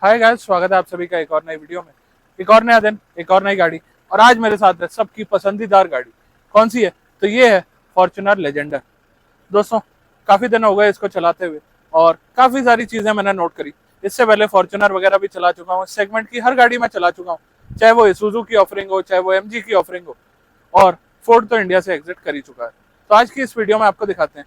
Hi guys, स्वागत है आप सभी का एक और नई वीडियो में। एक और नया दिन, एक और नई गाड़ी। और आज मेरे साथ है सबकी पसंदीदार गाड़ी। कौन सी है? तो ये है फॉर्च्यूनर लेजेंडर। दोस्तों, काफी दिन हो गए इसको चलाते हुए और काफी सारी चीजें मैंने नोट करी। इससे पहले फॉर्च्यूनर वगैरह भी चला चुका हूँ, सेगमेंट की हर गाड़ी में चला चुका हूँ, चाहे वो इसुजू की ऑफरिंग हो, चाहे वो एमजी की ऑफरिंग हो। और फोर्ड तो इंडिया से एग्जिट कर ही चुका है। तो आज की इस वीडियो में आपको दिखाते हैं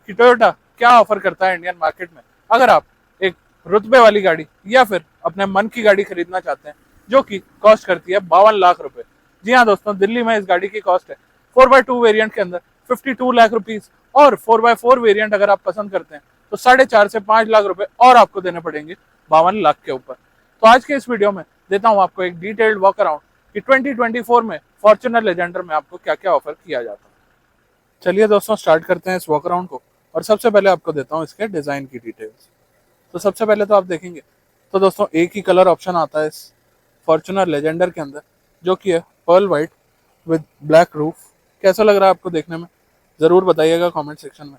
कि टोयोटा क्या ऑफर करता है इंडियन मार्केट में, अगर आप एक रुतबे वाली गाड़ी या फिर अपने मन की गाड़ी खरीदना चाहते हैं, जो कि कॉस्ट करती है 52 लाख रुपए। जी हाँ दोस्तों, दिल्ली में इस गाड़ी की कॉस्ट है 4x2 वेरिएंट के अंदर 52 लाख रुपीज, और 4x4 वेरिएंट अगर आप पसंद करते हैं तो 4.5 से 5 लाख रुपए और आपको देने पड़ेंगे 52 लाख के ऊपर। तो आज के इस वीडियो में देता हूँ आपको एक डिटेल्ड वॉक अराउंड कि 2024 में फॉर्च्यूनर लेजेंडर में आपको क्या क्या ऑफर किया जाता है। चलिए दोस्तों, स्टार्ट करते हैं इस वॉक अराउंड को। और सबसे पहले आपको देता हूँ इसके डिजाइन की डिटेल्स। तो सबसे पहले तो आप देखेंगे तो दोस्तों एक ही कलर ऑप्शन आता है इस फॉर्च्यूनर लेजेंडर के अंदर, जो कि है pearl white with black roof. कैसा लग रहा है आपको देखने में? ज़रूर बताइएगा कमेंट सेक्शन में।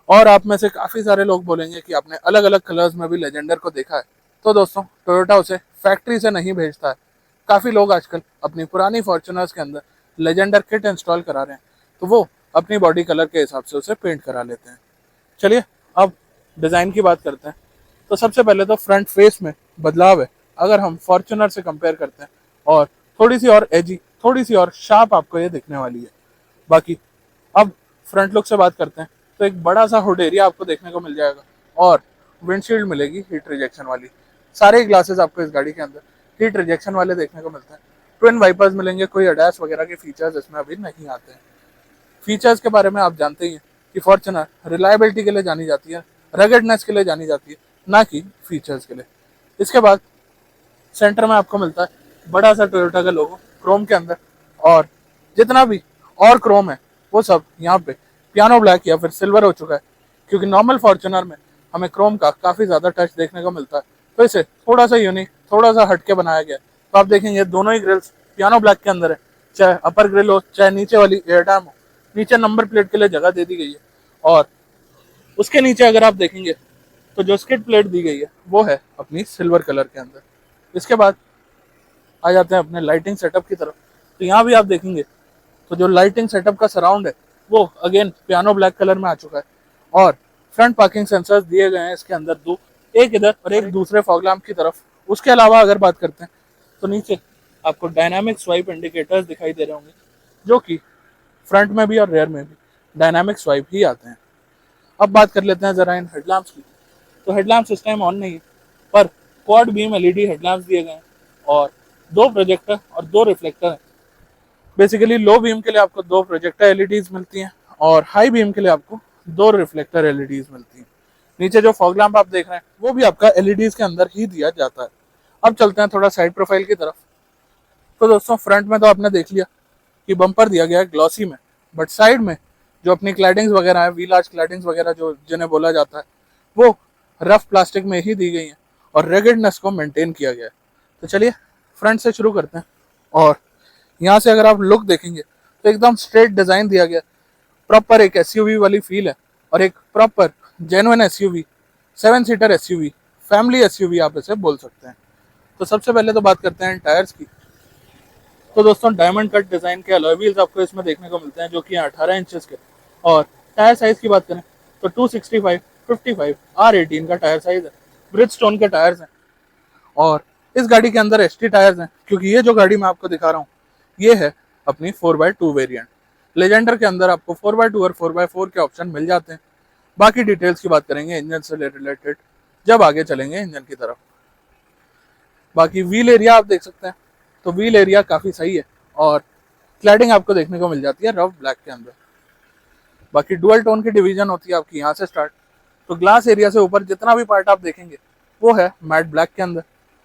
और आप में से काफ़ी सारे लोग बोलेंगे कि आपने अलग अलग कलर्स में भी लेजेंडर को देखा है। तो दोस्तों, टोयोटा उसे फैक्ट्री से नहीं भेजता है। काफ़ी लोग आजकल अपनी पुरानी फॉर्च्यूनर्स के अंदर लेजेंडर किट इंस्टॉल करा रहे हैं, तो वो अपनी बॉडी कलर के हिसाब से उसे पेंट करा लेते हैं। चलिए अब डिज़ाइन की बात करते हैं। तो सबसे पहले तो फ्रंट फेस में बदलाव है, अगर हम फॉर्च्यूनर से कंपेयर करते हैं, और थोड़ी सी और एजी, थोड़ी सी और शार्प आपको ये दिखने वाली है। बाकी अब फ्रंट लुक से बात करते हैं तो एक बड़ा सा हुड एरिया आपको देखने को मिल जाएगा, और विंडशील्ड मिलेगी हीट रिजेक्शन वाली। सारे ग्लासेस आपको इस गाड़ी के अंदर हीट रिजेक्शन वाले देखने को मिलते हैं। ट्विन वाइपर्स मिलेंगे, कोई अडैस वगैरह के फीचर्स इसमें अभी नहीं आते हैं। फीचर्स के बारे में आप जानते ही हैं कि फॉर्च्यूनर रिलायबिलिटी के लिए जानी जाती है, रगडनेस के लिए जानी जाती है, ना कि फीचर्स के लिए। इसके बाद सेंटर में आपको मिलता है बड़ा सा टोयोटा का लोगो क्रोम के अंदर, और जितना भी और क्रोम है वो सब यहाँ पे पियानो ब्लैक या फिर सिल्वर हो चुका है, क्योंकि नॉर्मल फॉर्च्यूनर में हमें क्रोम का काफ़ी ज़्यादा टच देखने को मिलता है। तो इसे थोड़ा सा यूनिक, थोड़ा सा हटके बनाया गया है। तो आप देखेंगे दोनों ही ग्रिल्स पियानो ब्लैक के अंदर है, चाहे अपर ग्रिल हो चाहे नीचे वाली एयर डैम हो। नीचे नंबर प्लेट के लिए जगह दे दी गई है, और उसके नीचे अगर आप देखेंगे तो जो स्किड प्लेट दी गई है वो है अपनी सिल्वर कलर के अंदर। इसके बाद आ जाते हैं अपने लाइटिंग सेटअप की तरफ। तो यहाँ भी आप देखेंगे तो जो लाइटिंग सेटअप का सराउंड है वो अगेन पियानो ब्लैक कलर में आ चुका है, और फ्रंट पार्किंग सेंसर्स दिए गए हैं इसके अंदर दो, एक इधर और एक दूसरे फॉग लैम्प की तरफ। उसके अलावा अगर बात करते हैं तो नीचे आपको डायनामिक स्वाइप इंडिकेटर्स दिखाई दे रहे होंगे, जो कि फ्रंट में भी और रेयर में भी डायनामिक स्वाइप ही आते हैं। अब बात कर लेते हैं जरा इन हेडलैम्प्स की। तो हेडलैम्प्स इस टाइम ऑन नहीं है, पर क्वाड बीम एलईडी हेडलैम्प्स दिए गए हैं, और दो प्रोजेक्टर और दो रिफ्लेक्टर हैं। बेसिकली लो बीम के लिए आपको दो प्रोजेक्टर एलईडीज मिलती हैं, और हाई बीम के लिए आपको दो रिफ्लेक्टर एलईडीज मिलती हैं। नीचे जो फॉग लैम्प आप देख रहे हैं वो भी आपका एलईडीज के अंदर ही दिया जाता है। अब चलते हैं थोड़ा साइड प्रोफाइल की तरफ। तो दोस्तों, फ्रंट में तो आपने देख लिया कि बम्पर दिया गया है ग्लॉसी में, बट साइड में जो अपनी क्लैडिंग्स वगैरह है, व्हील आर्च क्लैडिंग्स वगैरह जो जिन्हें बोला जाता है, वो रफ प्लास्टिक में ही दी गई हैं, और रेगिडनेस को मेंटेन किया गया है। तो चलिए फ्रंट से शुरू करते हैं। और यहाँ से अगर आप लुक देखेंगे तो एकदम स्ट्रेट डिजाइन दिया गया, प्रॉपर एक एसयूवी वाली फील है, और एक proper genuine SUV, 7 seater SUV, family SUV आप इसे बोल सकते हैं। तो सबसे पहले तो बात करते हैं टायर्स की। तो दोस्तों, डायमंड कट डिजाइन के अलॉय व्हील्स आपको इसमें देखने को मिलते हैं, जो कि 18 इंचेस के। और टायर साइज की बात करें तो 265 55 R18 का टायर साइज है। ब्रिजस्टोन के टायर्स हैं, और इस गाड़ी के अंदर एसटी टायर्स हैं, क्योंकि ये जो गाड़ी मैं आपको दिखा रहा हूँ ये है अपनी 4x2 वेरिएंट। लेजेंडर के अंदर आपको 4x2 और 4x4 के ऑप्शन मिल जाते हैं। बाकी डिटेल्स की बात करेंगे इंजन से रिलेटेड जब आगे चलेंगे इंजन की तरफ। बाकी व्हील एरिया आप देख सकते हैं, तो व्हील एरिया काफ़ी सही है, और क्लैडिंग आपको देखने को मिल जाती है रफ ब्लैक के अंदर। बाकी डुअल टोन की डिवीजन होती है आपकी यहाँ से स्टार्ट। तो ग्लास एरिया से ऊपर जितना भी पार्ट आप देखेंगे वो है मैट ब्लैक के अंदर,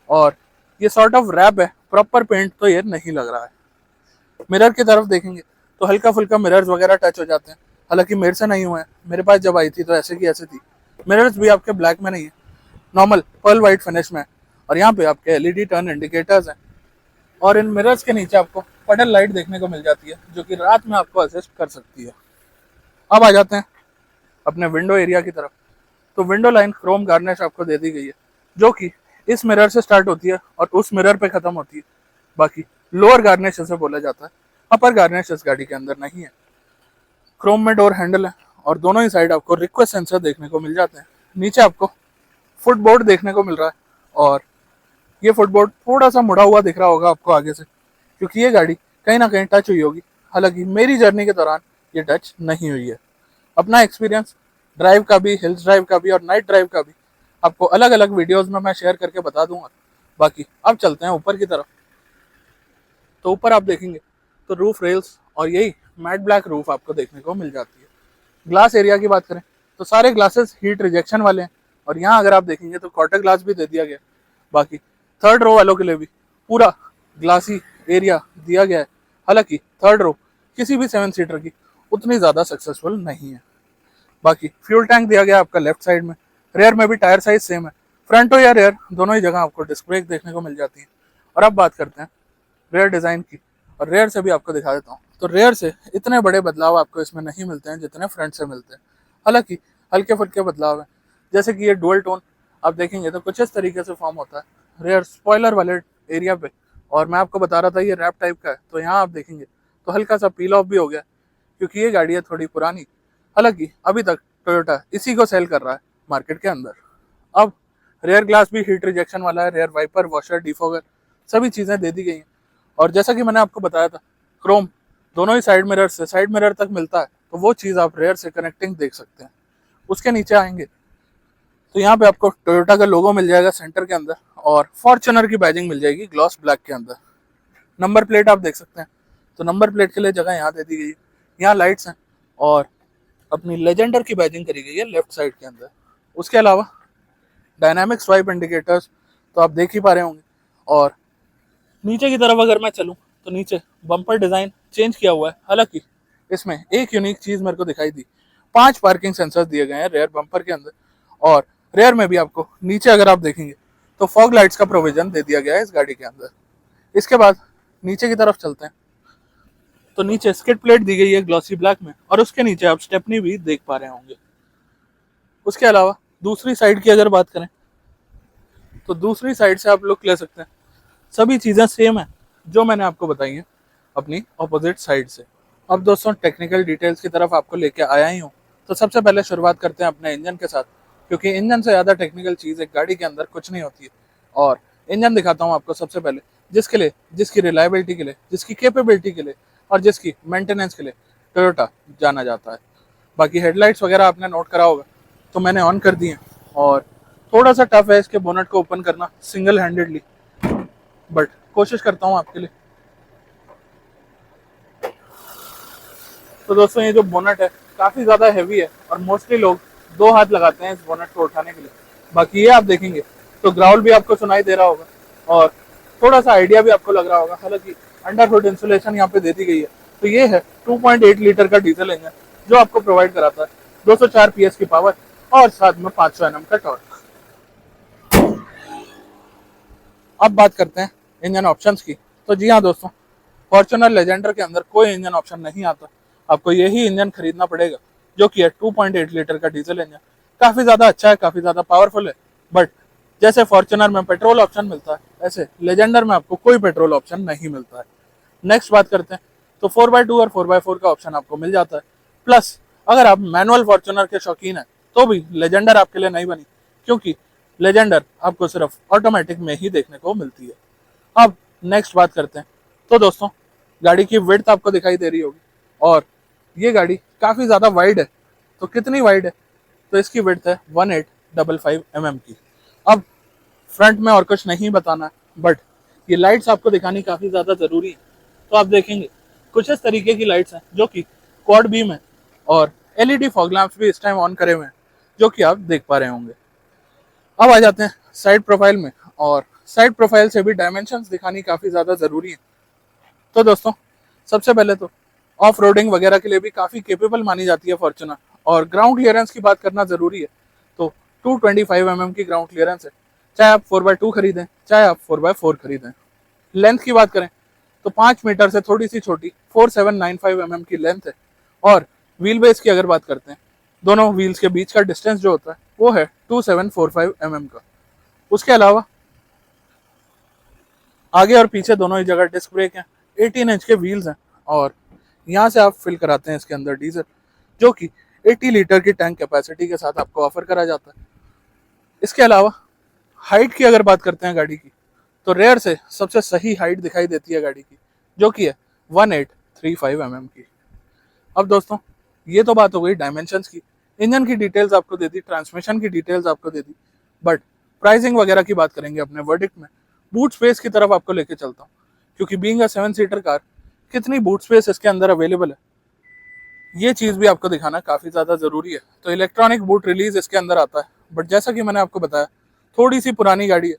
और ये सॉर्ट ऑफ रैप है, प्रॉपर पेंट तो ये नहीं लग रहा है। मिरर की तरफ देखेंगे तो हल्का फुल्का मिरर्स वगैरह टच हो जाते हैं, हालांकि मेरे से नहीं हुए हैं, मेरे पास जब आई थी तो ऐसे की ऐसे थी। मिरर्स भी आपके ब्लैक में नहीं है, नॉर्मल पर्ल वाइट फिनिश में है, और यहाँ पे आपके एलईडी टर्न इंडिकेटर्स हैं। और इन मिरर्स के नीचे आपको पडल लाइट देखने को मिल जाती है, जो कि रात में आपको असिस्ट कर सकती है। अब आ जाते हैं अपने विंडो एरिया की तरफ। तो विंडो लाइन क्रोम गार्निश आपको दे दी गई है, जो कि इस मिरर से स्टार्ट होती है और उस मिरर पे खत्म होती है। बाकी लोअर गार्निश इसे बोला जाता है, अपर गार्निश इस गाड़ी के अंदर नहीं है। क्रोम में डोर हैंडल है और दोनों ही साइड आपको रिक्वेस्ट सेंसर देखने को मिल जाते हैं। नीचे आपको फुटबोर्ड देखने को मिल रहा है और ये फुटबोर्ड थोड़ा सा मुड़ा हुआ दिख रहा होगा आपको आगे से, क्योंकि ये गाड़ी कहीं ना कहीं टच हुई होगी। हालांकि मेरी जर्नी के दौरान ये टच नहीं हुई है। अपना एक्सपीरियंस ड्राइव का भी, हिल्स ड्राइव का भी और नाइट ड्राइव का भी आपको अलग अलग वीडियोस में मैं शेयर करके बता दूंगा। बाकी अब चलते हैं ऊपर की तरफ। तो ऊपर आप देखेंगे तो रूफ रेल्स और यही मैट ब्लैक रूफ आपको देखने को मिल जाती है। ग्लास एरिया की बात करें तो सारे ग्लासेस हीट रिजेक्शन वाले हैं और यहाँ अगर आप देखेंगे तो क्वार्टर ग्लास भी दे दिया गया। बाकी थर्ड रो वालों के लिए भी पूरा ग्लासी एरिया दिया गया है। हालांकि थर्ड रो किसी भी 7 सीटर की उतनी ज़्यादा सक्सेसफुल नहीं है। बाकी फ्यूल टैंक दिया गया आपका लेफ्ट साइड में। रेयर में भी टायर साइज सेम है, फ्रंट हो या रेयर दोनों ही जगह आपको डिस्क ब्रेक देखने को मिल जाती है। और अब बात करते हैं रेयर डिज़ाइन की, और रेयर से भी आपको दिखा देता हूँ। तो रेयर से इतने बड़े बदलाव आपको इसमें नहीं मिलते हैं जितने फ्रंट से मिलते हैं। हालांकि हल्के फुल्के बदलाव हैं, जैसे कि ये डुअल टोन आप देखेंगे तो कुछ इस तरीके से फॉर्म होता है रेयर स्पॉइलर वाले एरिया पे। और मैं आपको बता रहा था ये रैप टाइप का है, तो यहाँ आप देखेंगे तो हल्का सा पील ऑफ भी हो गया, क्योंकि ये गाड़ी है थोड़ी पुरानी। हालांकि अभी तक टोयोटा इसी को सेल कर रहा है मार्केट के अंदर। अब रेयर ग्लास भी हीट रिजेक्शन वाला है, रेयर वाइपर, वॉशर, डिफॉगर सभी चीज़ें दे दी गई हैं। और जैसा कि मैंने आपको बताया था, क्रोम दोनों ही साइड मिरर से साइड मिरर तक मिलता है, तो वो चीज़ आप रेयर से कनेक्टिंग देख सकते हैं। उसके नीचे आएंगे तो यहाँ पे आपको टोयोटा का लोगो मिल जाएगा सेंटर के अंदर और फॉर्च्यूनर की बैजिंग मिल जाएगी ग्लॉस ब्लैक के अंदर। नंबर प्लेट आप देख सकते हैं, तो नंबर प्लेट के लिए जगह यहाँ दे दी गई है। यहाँ लाइट्स हैं और अपनी लेजेंडर की बैजिंग करी गई है लेफ्ट साइड के अंदर। उसके अलावा डायनामिक स्वाइप इंडिकेटर्स तो आप देख ही पा रहे होंगे। और नीचे की तरफ अगर मैं चलूँ तो नीचे बम्पर डिज़ाइन चेंज किया हुआ है। हालांकि इसमें एक यूनिक चीज़ मेरे को दिखाई दी, 5 पार्किंग सेंसर्स दिए गए हैं रेयर बम्पर के अंदर। और रेयर में भी आपको नीचे अगर आप देखेंगे तो फॉग लाइट्स का प्रोविजन दे दिया गया है इस गाड़ी के अंदर। इसके बाद नीचे की तरफ चलते हैं तो नीचे स्किड प्लेट दी गई है ग्लॉसी ब्लैक में और उसके नीचे आप स्टेपनी भी देख पा रहे होंगे। उसके अलावा दूसरी साइड की अगर बात करें तो दूसरी साइड से आप लुक ले सकते हैं। सभी चीज़ें सेम है जो मैंने आपको बताई हैं अपनी ऑपोजिट साइड से। अब दोस्तों टेक्निकल डिटेल्स की तरफ आपको लेके आया ही हूँ, तो सबसे पहले शुरुआत करते हैं अपने इंजन के साथ, क्योंकि इंजन से ज़्यादा टेक्निकल चीज़ एक गाड़ी के अंदर कुछ नहीं होती है। और इंजन दिखाता हूँ आपको सबसे पहले, जिसके लिए, जिसकी रिलायबिलिटी के लिए, जिसकी कैपेबिलिटी के लिए और जिसकी मेंटेनेंस के लिए टोयोटा जाना जाता है। बाकी हेडलाइट्स वगैरह आपने नोट करा होगा, तो मैंने ऑन कर दिए। और थोड़ा सा टफ है इसके बोनट को ओपन करना सिंगल हैंडेडली, बट कोशिश करता हूँ आपके लिए। तो दोस्तों ये जो बोनट है काफ़ी ज़्यादा हैवी है और मोस्टली लोग 2 हाथ लगाते हैं इस बोनट को उठाने के लिए। बाकी ये आप देखेंगे तो ग्राउल भी आपको सुनाई दे रहा होगा और थोड़ा सा आइडिया भी आपको लग रहा होगा। हालांकि अंडर हुड इंसुलेशन यहाँ पे दे दी गई है। तो ये है 2.8 लीटर का डीजल इंजन जो आपको प्रोवाइड कराता है 204 PS की पावर और साथ में 500 Nm का टॉर्क। अब बात करते हैं इंजन ऑप्शंस की। तो जी हाँ दोस्तों, फॉर्च्यूनर लेजेंडर के अंदर कोई इंजन ऑप्शन नहीं आता, आपको यही इंजन खरीदना पड़ेगा, जो कि है 2.8 लीटर का डीजल इंजन। काफ़ी ज़्यादा अच्छा है, काफ़ी ज़्यादा पावरफुल है, बट जैसे फॉर्च्यूनर में पेट्रोल ऑप्शन मिलता है, ऐसे लेजेंडर में आपको कोई पेट्रोल ऑप्शन नहीं मिलता है। नेक्स्ट बात करते हैं तो 4x2 और 4x4 का ऑप्शन आपको मिल जाता है। प्लस अगर आप मैनुअल फॉर्च्यूनर के शौकीन हैं तो भी लेजेंडर आपके लिए नहीं बनी, क्योंकि लेजेंडर आपको सिर्फ ऑटोमेटिक में ही देखने को मिलती है। अब नेक्स्ट बात करते हैं तो दोस्तों गाड़ी की विड्थ आपको दिखाई दे रही होगी और ये गाड़ी काफ़ी ज़्यादा वाइड है। तो कितनी वाइड है, तो इसकी विड्थ है 1855 mm की। अब फ्रंट में और कुछ नहीं बताना, बट ये लाइट्स आपको दिखानी काफ़ी ज़्यादा ज़रूरी है। तो आप देखेंगे कुछ इस तरीके की लाइट्स हैं जो कि क्वाड बीम है और LED फॉग लैंप्स भी इस टाइम ऑन करे हुए हैं, जो कि आप देख पा रहे होंगे। अब आ जाते हैं साइड प्रोफाइल में, और साइड प्रोफाइल से भी डायमेंशंस दिखानी काफ़ी ज़्यादा ज़रूरी है। तो दोस्तों सबसे पहले तो ऑफ रोडिंग वगैरह के लिए भी काफ़ी केपेबल मानी जाती है फॉर्च्यूनर, और ग्राउंड क्लियरेंस की बात करना ज़रूरी है। तो 225 mm की ग्राउंड क्लियरेंस है, चाहे आप 4x2 खरीदें चाहे आप 4x4 खरीदें। लेंथ की बात करें तो 5 मीटर से थोड़ी सी छोटी 4795 mm की लेंथ है। और व्हील बेस की अगर बात करते हैं, दोनों व्हील्स के बीच का डिस्टेंस जो होता है वो है 2745 mm का। उसके अलावा आगे और पीछे दोनों ही जगह डिस्क ब्रेक हैं, 18 इंच के व्हील्स हैं, और यहाँ से आप फिल कराते हैं इसके अंदर डीजल, जो कि 80 लीटर की टैंक कैपेसिटी के साथ आपको ऑफर करा जाता है। इसके अलावा हाइट की अगर बात करते हैं गाड़ी की, तो रेयर से सबसे सही हाइट दिखाई देती है गाड़ी की, जो कि है 1835 mm की। अब दोस्तों ये तो बात हो गई डायमेंशंस की, इंजन की डिटेल्स आपको दे दी, ट्रांसमिशन की डिटेल्स आपको दे दी, बट प्राइसिंग वगैरह की बात करेंगे अपने वर्डिक्ट में। बूट स्पेस की तरफ आपको लेके चलता हूँ, क्योंकि बीइंग अ 7 सीटर कार कितनी बूट स्पेस इसके अंदर अवेलेबल है, ये चीज़ भी आपको दिखाना काफ़ी ज़्यादा ज़रूरी है। तो इलेक्ट्रॉनिक बूट रिलीज इसके अंदर आता है, बट जैसा कि मैंने आपको बताया थोड़ी सी पुरानी गाड़ी है,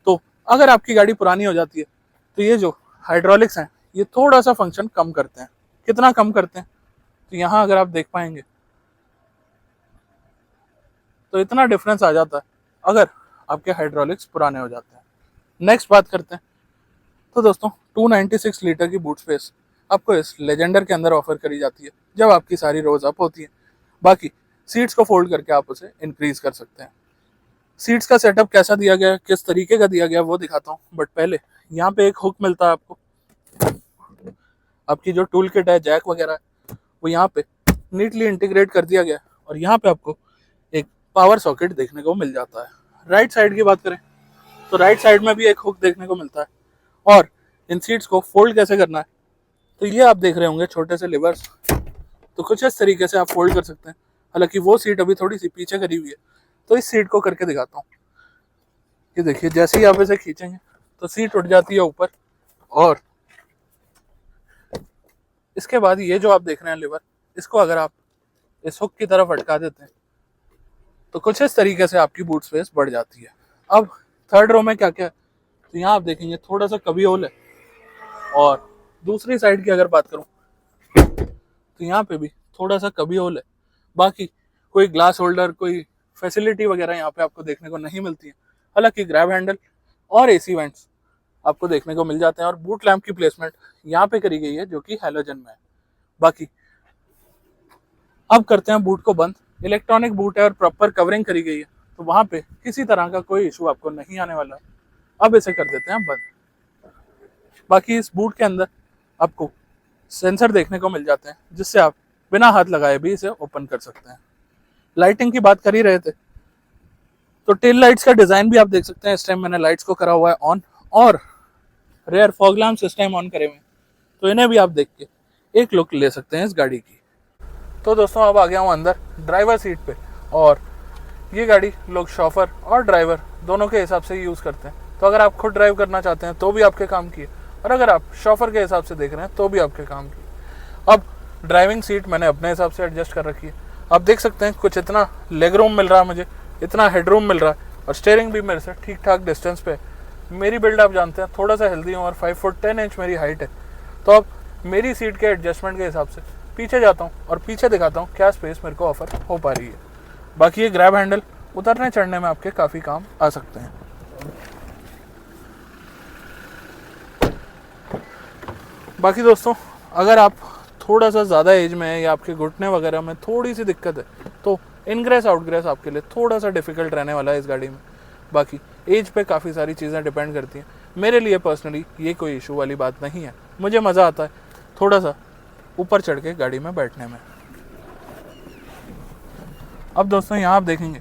तो अगर आपकी गाड़ी पुरानी हो जाती है तो ये जो हाइड्रोलिक्स हैं ये थोड़ा सा फंक्शन कम करते हैं। कितना कम करते हैं, तो यहाँ अगर आप देख पाएंगे तो इतना डिफरेंस आ जाता है अगर आपके हाइड्रोलिक्स पुराने हो जाते हैं। नेक्स्ट बात करते हैं, तो दोस्तों 296 लीटर की बूट स्पेस आपको इस लेजेंडर के अंदर ऑफर करी जाती है जब आपकी सारी रोज अप होती है। बाकी सीट्स को फोल्ड करके आप उसे इंक्रीज कर सकते हैं। सीट्स का सेटअप कैसा दिया गया है, किस तरीके का दिया गया है वो दिखाता हूँ, बट पहले यहाँ पे एक हुक मिलता है आपको। आपकी जो टूल किट है, जैक वगैरह है, वो यहाँ पे नीटली इंटीग्रेट कर दिया गया है, और यहाँ पे आपको एक पावर सॉकेट देखने को मिल जाता है। राइट साइड की बात करें तो राइट साइड में भी एक हुक देखने को मिलता है। और इन सीट्स को फोल्ड कैसे करना है, तो ये आप देख रहे होंगे छोटे से लिवर्स, तो कुछ इस तरीके से आप फोल्ड कर सकते हैं। हालांकि वो सीट अभी थोड़ी सी पीछे करी हुई है, तो इस सीट को करके दिखाता हूँ। ये देखिए, जैसे ही आप इसे खींचेंगे तो सीट उठ जाती है ऊपर, और इसके बाद ये जो आप देख रहे हैं लिवर, इसको अगर आप इस हुक की तरफ अटका देते हैं तो कुछ इस तरीके से आपकी बूट स्पेस बढ़ जाती है। अब थर्ड रो में क्या क्या है, तो यहाँ आप देखेंगे थोड़ा सा कभी होल है, और दूसरी साइड की अगर बात करूँ तो यहाँ पे भी थोड़ा सा कभी होल है। बाकी कोई ग्लास होल्डर, कोई फैसिलिटी वगैरह यहाँ पे आपको देखने को नहीं मिलती है। हालांकि ग्रैब हैंडल और एसी वेंट्स आपको देखने को मिल जाते हैं, और बूट लैंप की प्लेसमेंट यहाँ पे करी गई है जो कि हैलोजन में है। बाकी अब करते हैं बूट को बंद। इलेक्ट्रॉनिक बूट है और प्रॉपर कवरिंग करी गई है, तो वहाँ पे किसी तरह का कोई इशू आपको नहीं आने वाला। अब इसे कर देते हैं बंद। बाकी इस बूट के अंदर आपको सेंसर देखने को मिल जाते हैं, जिससे आप बिना हाथ लगाए भी इसे ओपन कर सकते हैं। लाइटिंग की बात कर ही रहे थे, तो टेल लाइट्स का डिजाइन भी आप देख सकते हैं। इस टाइम मैंने लाइट्स को करा हुआ है ऑन, और रेयर फॉग लैंप्स इस टाइम ऑन करे हुए हैं, तो इन्हें भी आप देख के एक लुक ले सकते हैं इस गाड़ी की। तो दोस्तों अब आ गया हूँ अंदर ड्राइवर सीट पे, और ये गाड़ी लोग शॉफर और ड्राइवर दोनों के हिसाब से यूज़ करते हैं। तो अगर आप खुद ड्राइव करना चाहते हैं तो भी आपके काम की है, और अगर आप शॉफर के हिसाब से देख रहे हैं तो भी आपके काम की। अब ड्राइविंग सीट मैंने अपने हिसाब से एडजस्ट कर रखी है। आप देख सकते हैं कुछ इतना लेग रूम मिल रहा है मुझे, इतना हेड रूम मिल रहा है, और स्टीयरिंग भी मेरे से ठीक ठाक डिस्टेंस पे। मेरी बिल्ड आप जानते हैं थोड़ा सा हेल्दी हूँ, और 5 फुट 10 इंच मेरी हाइट है। तो अब मेरी सीट के एडजस्टमेंट के हिसाब से पीछे जाता हूँ और पीछे दिखाता हूँ क्या स्पेस मेरे को ऑफर हो पा रही है। बाकी ये ग्रैब हैंडल उतरने चढ़ने में आपके काफ़ी काम आ सकते हैं। बाकी दोस्तों अगर आप थोड़ा सा ज़्यादा एज में है या आपके घुटने वगैरह में थोड़ी सी दिक्कत है, तो इनग्रेस आउटग्रेस आपके लिए थोड़ा सा डिफिकल्ट रहने वाला है इस गाड़ी में। बाकी एज पे काफ़ी सारी चीज़ें डिपेंड करती हैं। मेरे लिए पर्सनली ये कोई इशू वाली बात नहीं है, मुझे मज़ा आता है थोड़ा सा ऊपर चढ़ के गाड़ी में बैठने में। अब दोस्तों यहाँ आप देखेंगे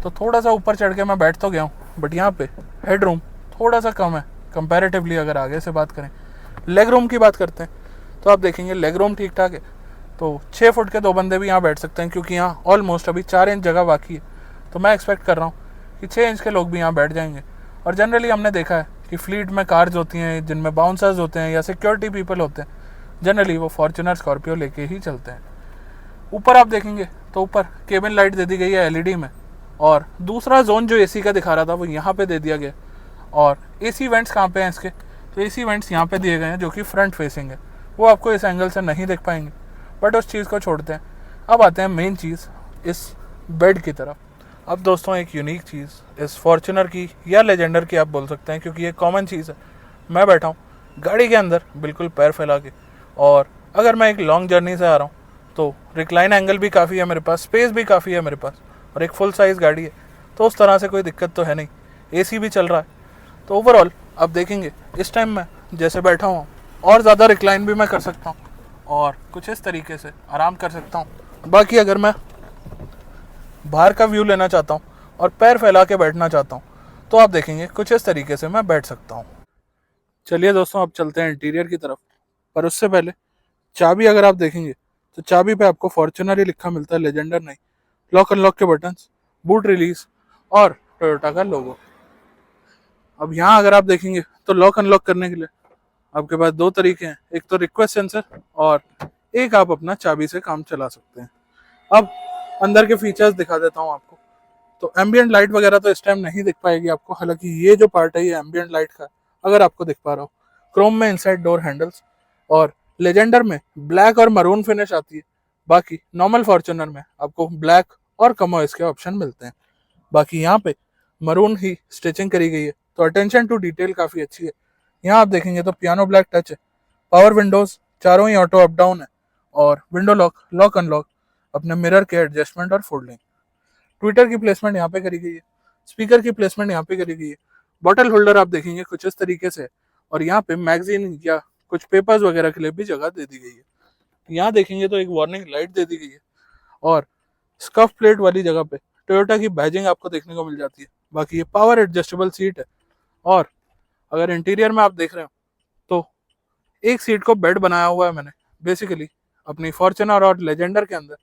तो थोड़ा सा ऊपर चढ़ के मैं बैठ तो गया हूँ, बट यहाँ पे हेड रूम थोड़ा सा कम है कंपैरेटिवली। अगर आगे से बात करें, लेग रूम की बात करते हैं, तो आप देखेंगे लेग रूम ठीक ठाक है। तो 6 फुट के 2 बंदे भी यहाँ बैठ सकते हैं, क्योंकि यहाँ ऑलमोस्ट अभी 4 इंच जगह बाकी है। तो मैं एक्सपेक्ट कर रहा हूँ कि 6 इंच के लोग भी यहाँ बैठ जाएंगे। और जनरली हमने देखा है कि फ्लीट में कार्स होती हैं जिनमें बाउंसर्स होते हैं या सिक्योरिटी पीपल होते हैं, जनरली वो फॉर्च्यूनर स्कॉर्पियो लेके ही चलते हैं। ऊपर आप देखेंगे तो ऊपर केबिन लाइट दे दी गई है एलईडी में, और दूसरा जोन जो एसी का दिखा रहा था वो यहाँ पे दे दिया गया। और एसी वेंट्स कहाँ पे हैं इसके, तो एसी वेंट्स यहाँ पे दिए गए हैं जो कि फ्रंट फेसिंग है। वो आपको इस एंगल से नहीं देख पाएंगे, बट उस चीज़ को छोड़ते हैं। अब आते हैं मेन चीज़, इस बेड की तरफ। अब दोस्तों एक यूनिक चीज़ इस फॉर्च्यूनर की या लेजेंडर की आप बोल सकते हैं, क्योंकि ये कॉमन चीज़ है। मैं बैठा हूँ गाड़ी के अंदर बिल्कुल पैर फैला के, और अगर मैं एक लॉन्ग जर्नी से आ रहा हूँ तो रिक्लाइन एंगल भी काफ़ी है मेरे पास, स्पेस भी काफ़ी है मेरे पास, और एक फुल साइज़ गाड़ी है, तो उस तरह से कोई दिक्कत तो है नहीं। एसी भी चल रहा है, तो ओवरऑल अब देखेंगे इस टाइम मैं जैसे बैठा हूँ और ज़्यादा रिक्लाइन भी मैं कर सकता हूँ और कुछ इस तरीके से आराम कर सकता हूँ। बाकी अगर मैं बाहर का व्यू लेना चाहता हूँ और पैर फैला के बैठना चाहता हूँ तो आप देखेंगे कुछ इस तरीके से मैं बैठ सकता हूँ। चलिए दोस्तों, अब चलते हैं इंटीरियर की तरफ। पर उससे पहले चाबी अगर आप देखेंगे तो चाबी पे आपको फॉर्च्यूनर ही लिखा मिलता है, लेजेंडर नहीं। लॉक अनलॉक के बटन्स, बूट रिलीज और टोयोटा का लोगो। अब यहाँ अगर आप देखेंगे तो लॉक अनलॉक करने के लिए आपके पास दो तरीके हैं, एक तो रिक्वेस्ट सेंसर और एक आप अपना चाबी से काम चला सकते हैं। अब अंदर के फीचर्स दिखा देता हूँ आपको। तो एम्बियंट लाइट वगैरह तो इस टाइम नहीं दिख पाएगी आपको, हालांकि ये जो पार्ट है ये एम्बियंट लाइट का अगर आपको दिख पा रहा हो। क्रोम में इनसाइड डोर हैंडल्स और लेजेंडर में ब्लैक और मरून फिनिश आती है। बाकी नॉर्मल फॉर्च्यूनर में आपको ब्लैक और कमोइस के ऑप्शन मिलते हैं। बाकी यहाँ पे मरून ही स्टिचिंग करी गई है, तो अटेंशन टू डिटेल काफ़ी अच्छी है। यहाँ आप देखेंगे तो पियानो ब्लैक टच है। पावर विंडोज चारों ही ऑटो अप डाउन है और विंडो लॉक, लॉक अनलॉक, अपने मिरर के एडजस्टमेंट और फोल्डिंग। ट्विटर की प्लेसमेंट यहाँ पे करी गई है। स्पीकर की प्लेसमेंट यहाँ पे करी गई है। बॉटल होल्डर आप देखेंगे कुछ इस तरीके से और यहाँ पे मैगजीन या कुछ पेपर्स वगैरह के लिए भी जगह दे दी गई है। यहाँ देखेंगे तो एक वार्निंग लाइट दे दी गई है और स्कफ प्लेट वाली जगह पे टोयोटा की बैजिंग आपको देखने को मिल जाती है। बाकी ये पावर एडजस्टेबल सीट है और अगर इंटीरियर में आप देख रहे हो तो एक सीट को बेड बनाया हुआ है मैंने। बेसिकली अपनी फॉर्च्यूनर और लेजेंडर के अंदर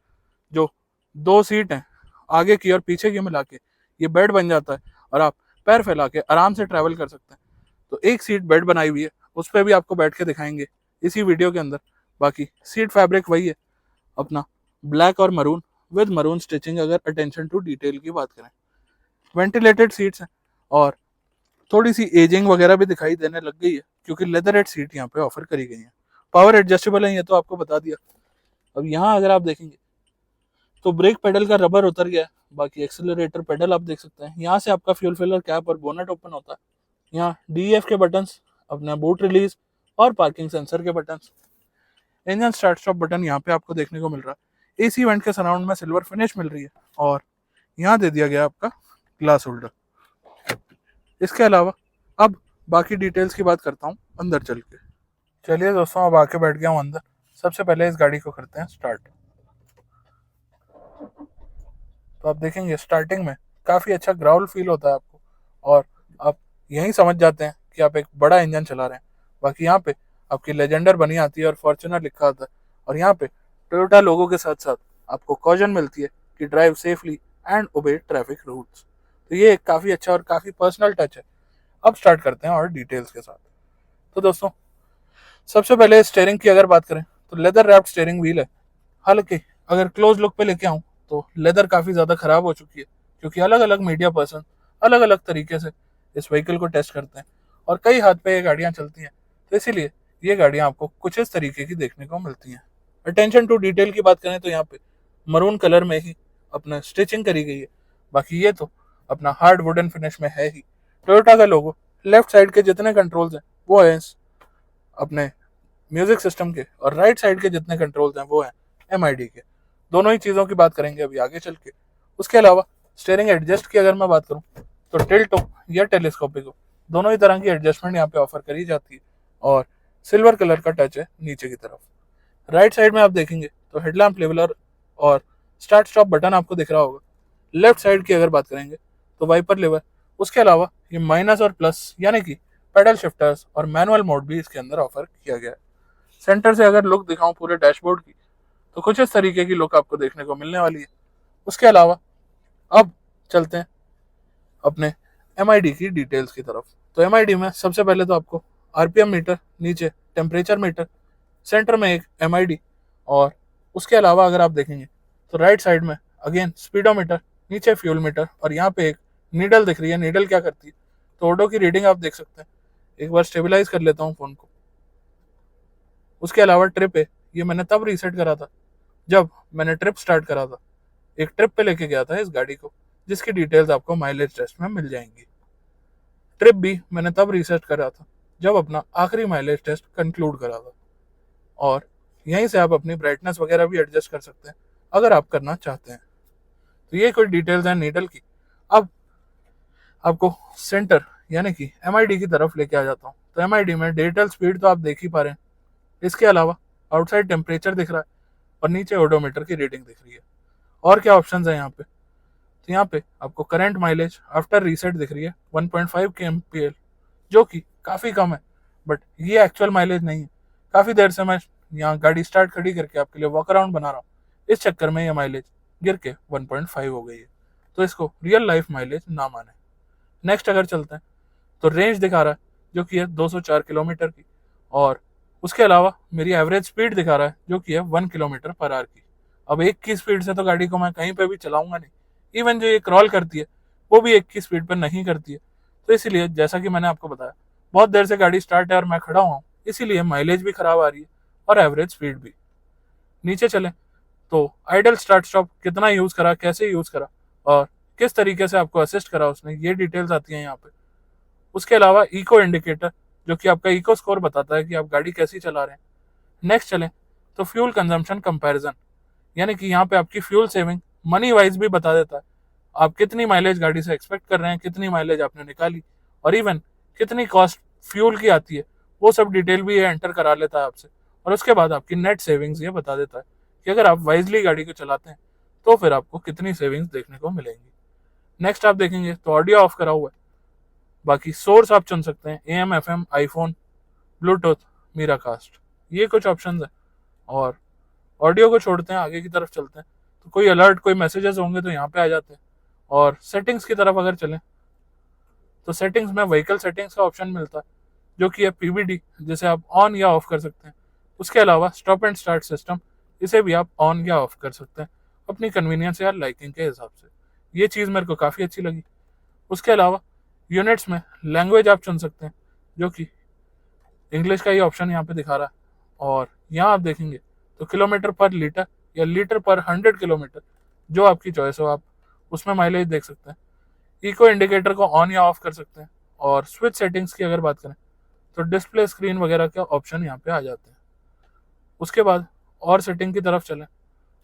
जो दो सीट हैं आगे की और पीछे की मिला के ये बेड बन जाता है और आप पैर फैला के आराम से ट्रैवल कर सकते हैं। तो एक सीट बेड बनाई हुई है, उस पर भी आपको बैठ के दिखाएंगे इसी वीडियो के अंदर। बाकी सीट फैब्रिक वही है अपना, ब्लैक और मरून विद मरून स्टिचिंग अगर अटेंशन टू डिटेल की बात करें। वेंटिलेटेड सीट्स हैं और थोड़ी सी एजिंग वगैरह भी दिखाई देने लग गई है क्योंकि लेदरेट सीट यहाँ पे ऑफर करी गई है। पावर एडजस्टेबल है, ये तो आपको बता दिया। अब यहाँ अगर आप देखेंगे तो ब्रेक पेडल का रबर उतर गया है। बाकी एक्सेलरेटर पेडल आप देख सकते हैं। यहाँ से आपका फ्यूल फिलर कैप और बोनट ओपन होता है। यहाँ DEF के बटन्स, अपना बूट रिलीज और पार्किंग सेंसर के buttons. Engine start stop button यहाँ पे आपको देखने को मिल रहा है। AC वेंट के सराउंड में सिल्वर फिनिश मिल रही है और यहाँ दे दिया गया आपका ग्लास होल्डर। इसके अलावा अब बाकी डिटेल्स की बात करता हूँ अंदर चल के। चलिए दोस्तों, अब आके बैठ गया हूँ अंदर। सबसे पहले इस गाड़ी को करते हैं स्टार्ट। तो आप देखेंगे स्टार्टिंग में काफ़ी अच्छा ग्राउल फील होता है आपको और आप यही समझ जाते हैं कि आप एक बड़ा इंजन चला रहे हैं। बाकी यहाँ पे आपकी लेजेंडर बनी आती है और फॉर्च्यूनर लिखा आता है और यहाँ पे टोयोटा लोगों के साथ साथ आपको कॉजन मिलती है कि ड्राइव सेफली एंड ओबे ट्रैफिक रूल्स। तो ये एक काफ़ी अच्छा और काफ़ी पर्सनल टच है। अब स्टार्ट करते हैं और डिटेल्स के साथ। तो दोस्तों, सबसे पहले स्टेयरिंग की अगर बात करें तो लेदर रैप्ड स्टेयरिंग व्हील है। हालांकि अगर क्लोज लुक पे लेके आऊँ तो लेदर काफ़ी ज़्यादा ख़राब हो चुकी है क्योंकि अलग अलग मीडिया पर्सन अलग अलग तरीके से इस व्हीकल को टेस्ट करते हैं और कई हाथ पे ये गाड़ियाँ चलती हैं। तो इसीलिए ये गाड़ियाँ आपको कुछ इस तरीके की देखने को मिलती हैं। अटेंशन टू डिटेल की बात करें तो यहाँ पे मरून कलर में ही अपना स्टिचिंग करी गई है। बाकी ये तो अपना हार्ड वुडन फिनिश में है ही। टोयोटा का लोगो, लेफ्ट साइड के जितने कंट्रोल्स हैं वो है अपने म्यूजिक सिस्टम के और राइट साइड के जितने कंट्रोल्स हैं वो हैं MID के। दोनों ही चीज़ों की बात करेंगे अभी आगे चल के। उसके अलावा स्टेयरिंग एडजस्ट की अगर मैं बात करूँ तो टिल्ट हो या टेलीस्कोपिक हो, दोनों ही तरह की एडजस्टमेंट यहाँ पे ऑफर करी जाती है और सिल्वर कलर का टच है नीचे की तरफ। राइट साइड में आप देखेंगे तो हेडलैम्प लेवलर और स्टार्ट स्टॉप बटन आपको दिख रहा होगा। लेफ्ट साइड की अगर बात करेंगे तो वाइपर लेवर। उसके अलावा ये माइनस और प्लस यानी कि पेडल शिफ्टर्स और मैनुअल मोड भी इसके अंदर ऑफर किया गया है। सेंटर से अगर लुक दिखाऊं पूरे डैशबोर्ड की तो कुछ इस तरीके की लुक आपको देखने को मिलने वाली है। उसके अलावा अब चलते हैं अपने MID की डिटेल्स की तरफ। तो MID में सबसे पहले तो आपको RPM मीटर, नीचे टेम्परेचर मीटर, सेंटर में एक MID और उसके अलावा अगर आप देखेंगे तो राइट साइड में अगेन स्पीडोमीटर, नीचे फ्यूल मीटर और यहाँ पे एक नीडल दिख रही है। नीडल क्या करती है तो ऑडो की रीडिंग आप देख सकते हैं। एक बार स्टेबलाइज कर लेता हूँ फ़ोन को। उसके अलावा ट्रिप है, ये मैंने तब रीसेट करा था जब मैंने ट्रिप स्टार्ट करा था। एक ट्रिप पे लेके गया था इस गाड़ी को जिसकी डिटेल्स आपको माइलेज टेस्ट में मिल जाएंगी। ट्रिप भी मैंने तब रीसेट करा था जब अपना आखिरी माइलेज टेस्ट कंक्लूड करा था और यहीं से आप अपनी ब्राइटनेस वगैरह भी एडजस्ट कर सकते हैं अगर आप करना चाहते हैं। तो ये कोई डिटेल्स हैं नीडल की। अब आपको सेंटर यानी कि MID की तरफ लेके आ जाता हूँ। तो MID में डिजिटल स्पीड तो आप देख ही पा रहे हैं, इसके अलावा आउटसाइड टेम्परेचर दिख रहा है और नीचे ओडोमीटर की रीडिंग दिख रही है। और क्या ऑप्शंस है यहाँ पे, तो यहाँ पे आपको करंट माइलेज आफ्टर रीसेट दिख रही है 1.5 kmpl, जो कि काफ़ी कम है, बट ये एक्चुअल माइलेज नहीं है। काफ़ी देर से मैं यहाँ गाड़ी स्टार्ट खड़ी करके आपके लिए वॉक अराउंड बना रहा हूँ, इस चक्कर में ये माइलेज गिर के 1.5 हो गई है, तो इसको रियल लाइफ माइलेज ना माने। नेक्स्ट अगर चलते हैं तो रेंज दिखा रहा है जो कि है 204 किलोमीटर की, और उसके अलावा मेरी एवरेज स्पीड दिखा रहा है जो कि है 1 किलोमीटर पर आवर की। अब एक की स्पीड से तो गाड़ी को मैं कहीं पे भी चलाऊंगा नहीं, इवन जो ये क्रॉल करती है वो भी एक की स्पीड पर नहीं करती है। तो इसीलिए जैसा कि मैंने आपको बताया, बहुत देर से गाड़ी स्टार्ट है और मैं खड़ा हुआ हूँ, इसीलिए माइलेज भी खराब आ रही है और एवरेज स्पीड भी। नीचे चले तो आइडल स्टार्ट स्टॉप कितना यूज करा, कैसे यूज करा और किस तरीके से आपको असिस्ट करा उसने, ये डिटेल्स आती हैं यहाँ पे। उसके अलावा इको इंडिकेटर जो कि आपका इको स्कोर बताता है कि आप गाड़ी कैसी चला रहे हैं। नेक्स्ट चलें तो फ्यूल कंजम्पशन कंपैरिजन, यानी कि यहाँ पे आपकी फ्यूल सेविंग मनी वाइज भी बता देता है, आप कितनी माइलेज गाड़ी से एक्सपेक्ट कर रहे हैं, कितनी माइलेज आपने निकाली, और इवन कितनी कॉस्ट फ्यूल की आती है, वो सब डिटेल भी ये एंटर करा लेता है आपसे। और उसके बाद आपकी नेट सेविंग्स ये बता देता है कि अगर आप वाइजली गाड़ी को चलाते हैं तो फिर आपको कितनी सेविंग्स देखने को मिलेंगी। नेक्स्ट आप देखेंगे तो ऑडियो ऑफ करा हुआ है, बाकी सोर्स आप चुन सकते हैं AM FM iPhone Bluetooth miracast, ये कुछ ऑप्शन है। और ऑडियो को छोड़ते हैं, आगे की तरफ चलते हैं तो कोई अलर्ट कोई मैसेजेस होंगे तो यहाँ पे आ जाते हैं। और सेटिंग्स की तरफ अगर चलें तो सेटिंग्स में व्हीकल सेटिंग्स का ऑप्शन मिलता है जो कि है PBD, जिसे आप ऑन या ऑफ कर सकते हैं। उसके अलावा स्टॉप एंड स्टार्ट सिस्टम, इसे भी आप ऑन या ऑफ कर सकते हैं अपनी कन्वीनियंस या लाइकिंग के हिसाब से। ये चीज़ मेरे को काफ़ी अच्छी लगी। उसके अलावा यूनिट्स में लैंग्वेज आप चुन सकते हैं जो कि इंग्लिश का ही ऑप्शन यहाँ पे दिखा रहा है। और यहाँ आप देखेंगे तो किलोमीटर पर लीटर या लीटर पर 100 किलोमीटर, जो आपकी चॉइस हो आप उसमें माइलेज देख सकते हैं। इको इंडिकेटर को ऑन या ऑफ कर सकते हैं। और स्विच सेटिंग्स की अगर बात करें तो डिस्प्ले स्क्रीन वगैरह के ऑप्शन यहाँ पे आ जाते हैं। उसके बाद और सेटिंग की तरफ चलें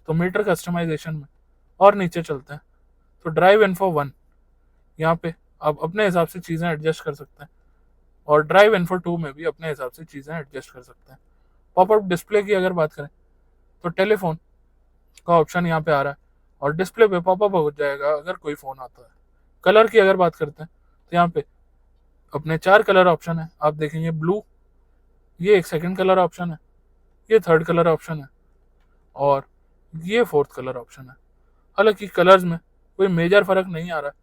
तो मीटर कस्टमाइजेशन में और नीचे चलते हैं तो ड्राइव इन्फो 1, यहाँ पे आप अपने हिसाब से चीज़ें एडजस्ट कर सकते हैं। और ड्राइव इन्फो 2 में भी अपने हिसाब से चीज़ें एडजस्ट कर सकते हैं। पॉपअप डिस्प्ले की अगर बात करें तो टेलीफोन का ऑप्शन यहाँ पे आ रहा है और डिस्प्ले पे पॉपअप हो जाएगा अगर कोई फ़ोन आता है। कलर की अगर बात करते हैं तो यहाँ पे अपने 4 कलर ऑप्शन है, आप देखेंगे ब्लू, ये एक सेकंड कलर ऑप्शन है, ये थर्ड कलर ऑप्शन है और ये फोर्थ कलर ऑप्शन है। हालांकि कलर्स में कोई मेजर फ़र्क नहीं आ रहा है,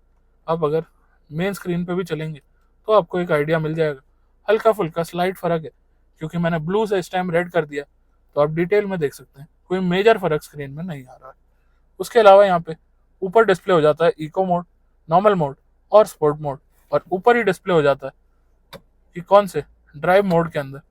आप अगर मेन स्क्रीन पे भी चलेंगे तो आपको एक आइडिया मिल जाएगा। हल्का फुल्का स्लाइट फ़र्क है, क्योंकि मैंने ब्लू से इस टाइम रेड कर दिया, तो आप डिटेल में देख सकते हैं कोई मेजर फ़र्क स्क्रीन में नहीं आ रहा है। उसके अलावा यहाँ पे ऊपर डिस्प्ले हो जाता है इको मोड, नॉर्मल मोड और स्पोर्ट मोड, और ऊपर ही डिस्प्ले हो जाता है कि कौन से ड्राइव मोड के अंदर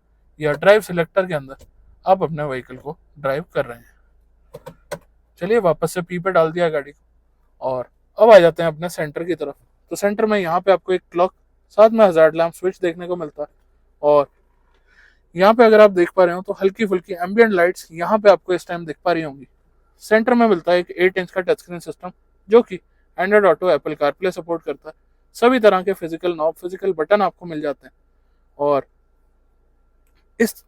या ड्राइव सिलेक्टर के अंदर आप अपने व्हीकल को ड्राइव कर रहे हैं। चलिए वापस से पी पे डाल दिया गाड़ी को और अब आ जाते हैं अपने सेंटर की तरफ। तो सेंटर में यहाँ पे आपको एक क्लॉक साथ में हजार्ड लैम्प स्विच देखने को मिलता है। और यहाँ पे अगर आप देख पा रहे हो तो हल्की फुल्की एम्बियंट लाइट्स यहाँ पे आपको इस टाइम दिख पा रही होंगी। सेंटर में मिलता है एक 8 इंच का टच स्क्रीन सिस्टम जो कि Android auto Apple CarPlay support करता है। सभी तरह के फिजिकल नॉब फिजिकल बटन आपको मिल जाते हैं और इस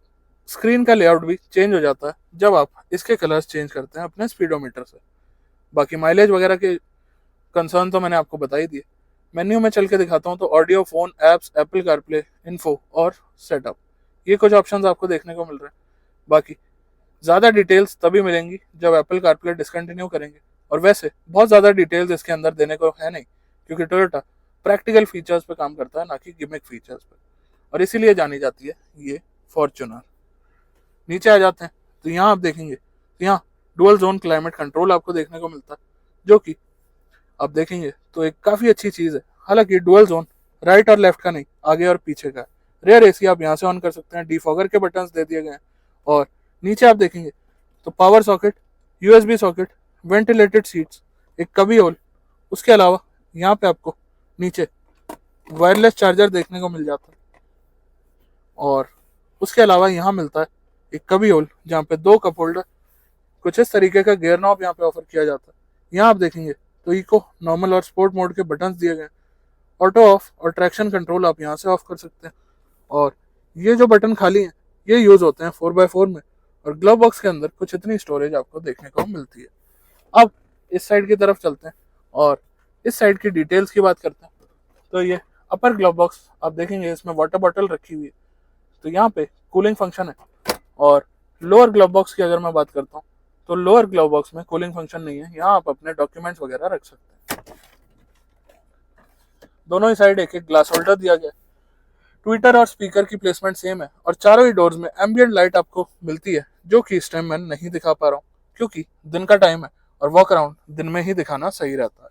स्क्रीन का लेआउट भी चेंज हो जाता है जब आप इसके कलर्स चेंज करते हैं अपने स्पीडोमीटर से। बाकी माइलेज वगैरह के कंसर्न तो मैंने आपको बता ही दिए। मेन्यू में चल के दिखाता हूँ तो audio, phone, apps, Apple CarPlay, info और सेटअप, ये कुछ ऑप्शंस आपको देखने को मिल रहे हैं। बाकी ज़्यादा डिटेल्स तभी मिलेंगी जब एप्पल कारप्ले डिसकंटिन्यू करेंगे, और वैसे बहुत ज़्यादा डिटेल्स इसके अंदर देने को है नहीं, क्योंकि टोयोटा प्रैक्टिकल फीचर्स पे काम करता है ना कि गिमिक फीचर्स पे, और इसीलिए जानी जाती है ये फॉर्च्यूनर। नीचे आ जाते हैं तो यहाँ आप देखेंगे तो यहाँ डुअल जोन क्लाइमेट कंट्रोल आपको देखने को मिलता है, जो कि आप देखेंगे तो एक काफ़ी अच्छी चीज़ है। हालांकि डुअल जोन राइट और लेफ्ट का नहीं, आगे और पीछे का है। रेयर एसी आप यहाँ से ऑन कर सकते हैं, डिफॉगर के बटन्स दे दिए गए हैं। और नीचे आप देखेंगे तो power socket, USB socket, ventilated seats, एक कभी होल, उसके अलावा यहाँ पे आपको नीचे वायरलेस चार्जर देखने को मिल जाता है। और उसके अलावा यहाँ मिलता है एक कभी होल जहाँ पे 2 कप होल्डर, कुछ इस तरीके का गियर नॉब यहाँ पे ऑफर किया जाता है। यहाँ आप देखेंगे तो इको, नॉर्मल और स्पोर्ट मोड के बटन्स दिए गए हैं। ऑटो ऑफ और ट्रैक्शन कंट्रोल आप यहाँ से ऑफ कर सकते हैं। और ये जो बटन खाली हैं ये यूज होते हैं 4x4 में। और ग्लव बॉक्स के अंदर कुछ इतनी स्टोरेज आपको देखने को मिलती है। अब इस साइड की तरफ चलते हैं और इस साइड की डिटेल्स की बात करते हैं। तो ये अपर ग्लव बॉक्स आप देखेंगे इसमें वाटर बॉटल रखी हुई है, तो यहाँ पे कूलिंग फंक्शन है। और लोअर ग्लव बॉक्स की अगर मैं बात करता हूँ तो लोअर ग्लव बॉक्स में कूलिंग फंक्शन नहीं है, यहाँ आप अपने डॉक्यूमेंट्स वगैरह रख सकते हैं। दोनों ही साइड एक एक ग्लास होल्डर दिया गया है। ट्विटर और स्पीकर की प्लेसमेंट सेम है और चारों ही डोर्स में एम्बियंट लाइट आपको मिलती है, जो कि इस टाइम मैं नहीं दिखा पा रहा हूँ क्योंकि दिन का टाइम है और वॉक अराउंड दिन में ही दिखाना सही रहता है।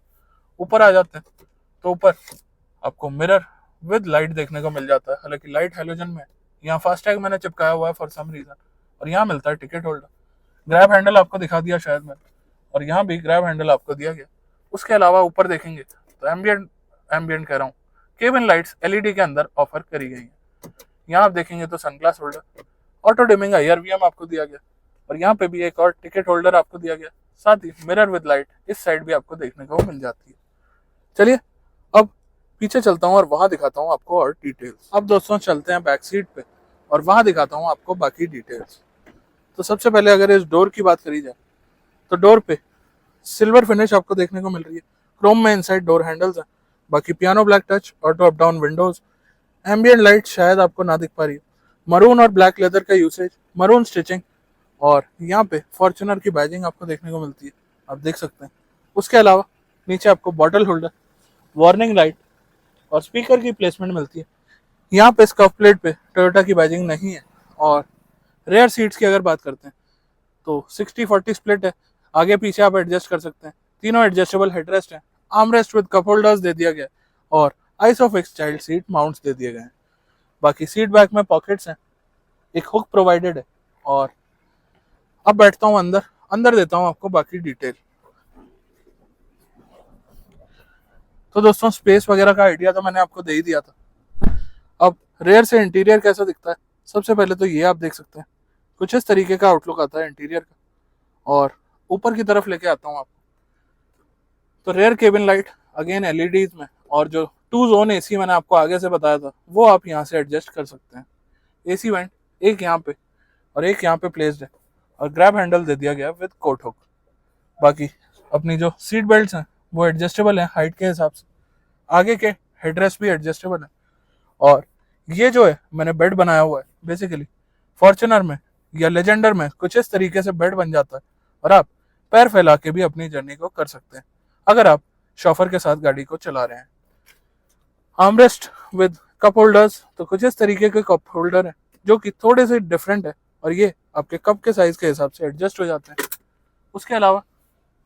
ऊपर आ जाते हैं तो ऊपर आपको मिरर विद लाइट देखने को मिल जाता है, हालांकि लाइट हेलोजन में। यहाँ फास्टैग मैंने चिपकाया हुआ है फॉर सम रीजन। और यहाँ मिलता है टिकट होल्डर। ग्रैब हैंडल आपको दिखा दिया शायद मैंने, और यहाँ भी ग्रैब हैंडल आपको दिया गया। उसके अलावा ऊपर देखेंगे तो एम्बियंट कह रहा हूँ, केबिन लाइट्स एलईडी के अंदर ऑफर करी गई हैं। यहाँ आप देखेंगे तो sunglass holder, auto dimming IRVM आपको दिया गया। और यहाँ पे भी एक और टिकट होल्डर आपको दिया गया, साथ ही मिरर विद लाइट इस साइड भी आपको देखने को मिल जाती है। चलिए अब पीछे चलता हूँ और वहां दिखाता हूँ आपको और डिटेल्स। अब दोस्तों चलते हैं बैक सीट पे और वहां दिखाता हूँ आपको बाकी डिटेल्स। तो सबसे पहले अगर इस डोर की बात करी जाए तो डोर पे सिल्वर फिनिश आपको देखने को मिल रही है। क्रोम में इनसाइड डोर हैंडल्स है, बाकी piano black touch, auto up down Windows, ambient light शायद आपको ना दिख पा रही है, मरून और ब्लैक लेदर का यूसेज, मरून स्टिचिंग, और यहाँ पे फॉर्च्यूनर की बैजिंग आपको देखने को मिलती है, आप देख सकते हैं। उसके अलावा नीचे आपको बॉटल होल्डर, वार्निंग लाइट और स्पीकर की प्लेसमेंट मिलती है। यहाँ पे स्कफ प्लेट पे टोयोटा की बैजिंग नहीं है। और रेयर सीट्स की अगर बात करते हैं तो 60-40 स्प्लिट है, आगे पीछे आप एडजस्ट कर सकते हैं। तीनों एडजस्टेबल हेडरेस्ट हैं, आर्मरेस्ट विद कप होल्डर्स दे दिया गया और आइसोफिक्स चाइल्ड सीट माउंट्स दे दिए गए हैं। बाकी सीट बैक में पॉकेट्स हैं, एक हुक प्रोवाइडेड है। और अब बैठता हूँ अंदर, अंदर देता हूँ आपको बाकी डिटेल। तो दोस्तों स्पेस वगैरह का आइडिया तो मैंने आपको दे ही दिया था। अब रेयर से इंटीरियर कैसा दिखता है, सबसे पहले तो ये आप देख सकते हैं, कुछ इस तरीके का आउटलुक आता है इंटीरियर का। और ऊपर की तरफ लेके आता हूँ आपको, तो rear cabin light again LEDs में, और जो 2 जोन एसी मैंने आपको आगे से बताया था वो आप यहाँ से एडजस्ट कर सकते हैं। एसी वेंट एक यहाँ पे और एक यहाँ पे प्लेस्ड है, और ग्रैब हैंडल दे दिया गया विद कोट हुक। बाकी अपनी जो सीट बेल्ट हैं वो एडजस्टेबल हैं हाइट के हिसाब से, आगे के हेडरेस्ट भी एडजस्टेबल है। और ये जो है मैंने बेड बनाया हुआ है, बेसिकली फॉर्च्यूनर में या लेजेंडर में कुछ इस तरीके से बेड बन जाता है और आप पैर फैला के भी अपनी जर्नी को कर सकते हैं अगर आप शॉफर के साथ गाड़ी को चला रहे हैं। आर्मरेस्ट विद कप होल्डर्स, तो कुछ इस तरीके के कप होल्डर है जो कि थोड़े से डिफरेंट है और ये आपके कप के साइज के हिसाब से एडजस्ट हो जाते हैं। उसके अलावा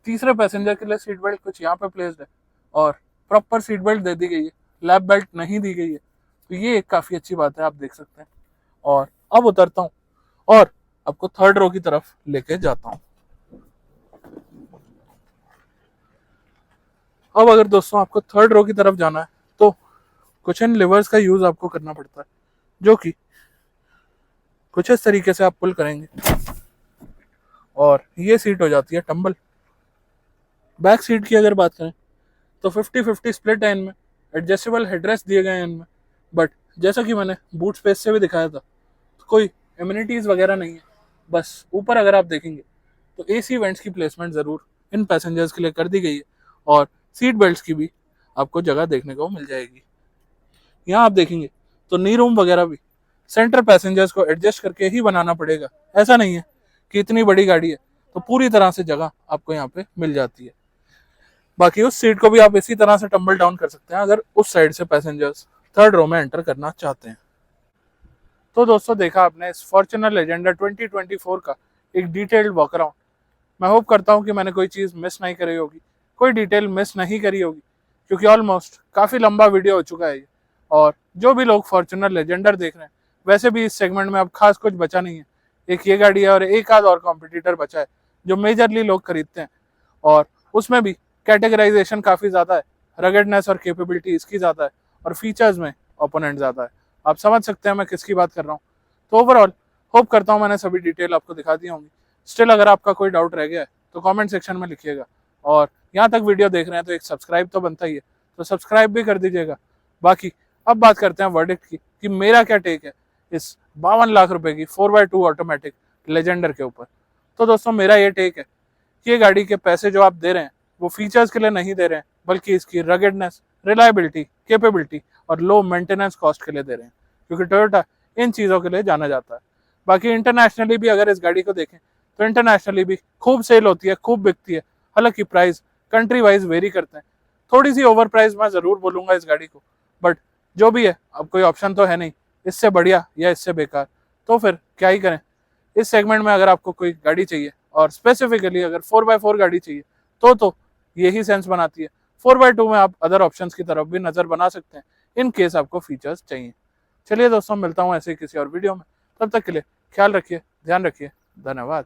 तीसरे पैसेंजर के लिए सीट बेल्ट कुछ यहाँ पे प्लेस्ड है और प्रॉपर सीट बेल्ट दे दी गई है, लैप बेल्ट नहीं दी गई है, तो ये एक काफ़ी अच्छी बात है, आप देख सकते हैं। और अब उतरता हूँ और आपको थर्ड रो की तरफ लेके जाता हूँ। अब अगर दोस्तों आपको थर्ड रो की तरफ जाना है तो कुछ इन लिवर्स का यूज आपको करना पड़ता है, जो कि कुछ इस तरीके से आप पुल करेंगे और ये सीट हो जाती है टंबल। बैक सीट की अगर बात करें तो 50-50 स्प्लिट है इनमें, एडजस्टेबल हेडरेस्ट दिए गए हैं इनमें, बट जैसा कि मैंने बूट स्पेस से भी दिखाया था तो कोई इम्यूनिटीज़ वगैरह नहीं है। बस ऊपर अगर आप देखेंगे तो एसी वेंट्स की प्लेसमेंट ज़रूर इन पैसेंजर्स के लिए कर दी गई है और सीट बेल्ट्स की भी आपको जगह देखने को मिल जाएगी। यहाँ आप देखेंगे तो नी रूम वगैरह भी सेंटर पैसेंजर्स को एडजस्ट करके ही बनाना पड़ेगा, ऐसा नहीं है कि इतनी बड़ी गाड़ी है तो पूरी तरह से जगह आपको यहाँ पे मिल जाती है। बाकी उस सीट को भी आप इसी तरह से टम्बल डाउन कर सकते हैं अगर उस साइड से पैसेंजर्स थर्ड रो में एंटर करना चाहते हैं। तो दोस्तों देखा आपने इस फॉर्च्यूनर लेजेंडर 2024 का एक डिटेल्ड वॉक अराउंड। मैं होप करता हूँ कि मैंने कोई चीज़ मिस नहीं करी होगी, कोई डिटेल मिस नहीं करी होगी, क्योंकि ऑलमोस्ट काफ़ी लंबा वीडियो हो चुका है ये। और जो भी लोग फॉर्च्यूनर लेजेंडर देख रहे हैं, वैसे भी इस सेगमेंट में अब खास कुछ बचा नहीं है, एक ये गाड़ी है और एक आध और कॉम्पिटिटर बचा है जो मेजरली लोग खरीदते हैं, और उसमें भी कैटेगराइजेशन काफ़ी ज़्यादा है, रगेडनेस और कैपेबिलिटी इसकी ज़्यादा है और फीचर्स में ओपोनेंट ज़्यादा है। आप समझ सकते हैं मैं किसकी बात कर रहा हूँ। तो ओवरऑल होप करता हूँ मैंने सभी डिटेल आपको दिखा दी होंगी। स्टिल अगर आपका कोई डाउट रह गया है तो कमेंट सेक्शन में लिखिएगा, और यहाँ तक वीडियो देख रहे हैं तो एक सब्सक्राइब तो बनता ही है, तो सब्सक्राइब भी कर दीजिएगा बाकी अब बात करते हैं वर्डिक्ट की कि मेरा क्या टेक है इस 52 लाख रुपए की 4x2 ऑटोमेटिक लेजेंडर के ऊपर। तो दोस्तों मेरा ये टेक है कि ये गाड़ी के पैसे जो आप दे रहे हैं वो फीचर्स के लिए नहीं दे रहे हैं, बल्कि इसकी रगेडनेस, रिलायबिलिटी, कैपेबिलिटी और लो मेंटेनेंस कॉस्ट के लिए दे रहे हैं, क्योंकि टोयोटा इन चीज़ों के लिए जाना जाता है। बाकी इंटरनेशनली भी अगर इस गाड़ी को देखें तो इंटरनेशनली भी खूब सेल होती है, खूब बिकती है। हालांकि प्राइस कंट्री वाइज वेरी करते हैं, थोड़ी सी ओवर प्राइस मैं ज़रूर बोलूँगा इस गाड़ी को, बट जो भी है अब कोई ऑप्शन तो है नहीं इससे बढ़िया या इससे बेकार, तो फिर क्या ही करें। इस सेगमेंट में अगर आपको कोई गाड़ी चाहिए और स्पेसिफिकली अगर 4x4 गाड़ी चाहिए तो यही सेंस बनाती है। 4x2 में आप अदर ऑप्शंस की तरफ भी नज़र बना सकते हैं इन केस आपको फीचर्स चाहिए। चलिए दोस्तों, मिलता हूँ ऐसे ही किसी और वीडियो में, तब तक के लिए ख्याल रखिए, ध्यान रखिए, धन्यवाद।